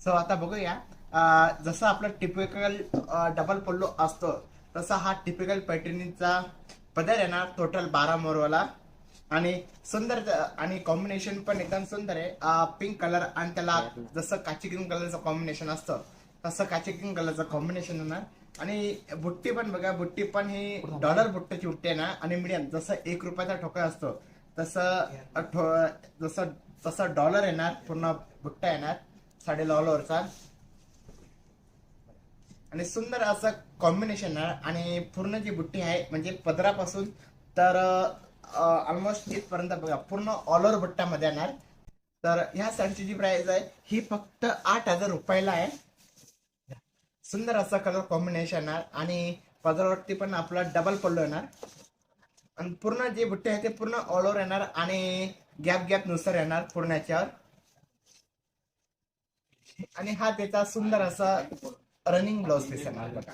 So आता बघूया जसं आपलं टिपिकल डबल पल्लू असतो तसा हा टिपिकल पैठणीचा पदर येणार टोटल 12 मोरवाला आणि सुंदर आणि कॉम्बिनेशन पण एकदम सुंदर आहे पिंक कलर आणि त्याला जसं काची ग्रीन कलरचं कॉम्बिनेशन असतं तसं काची ग्रीन कलरचं कॉम्बिनेशन येणार आणि बुट्टी पण बघा बुट्टी पण ही डॉलर बुट्ट्याची बुट्टी आहे ना आणि मीडियम जसं 1 रुपयाचा ठोका असतो तसं जसं तसं डॉलर येणार पूर्ण बुट्टा येणार 6.5 आणि सुंदर असं कॉम्बिनेशन आहे आणि पूर्ण जी बुट्टी आहे म्हणजे पदरापासून तर ऑलमोस्ट इथपर्यंत बघा पूर्ण ऑल ओव्हर बुट्ट्यामध्ये येणार. तर ह्या शर्टची जी प्राइस आहे ही फक्त 8,000 रुपयाला आहे. सुंदर असा कलर कॉम्बिनेशन येणार आणि पदरावरती पण आपला डबल पल्लू येणार आणि पूर्ण जे बुट्टे आहे ते पूर्ण ऑल ओव्हर येणार आणि गॅप गॅप नुसार येणार पूर्ण याच्यावर आणि हा त्याचा सुंदर असा रनिंग ब्लाउज पीस येणार बघा.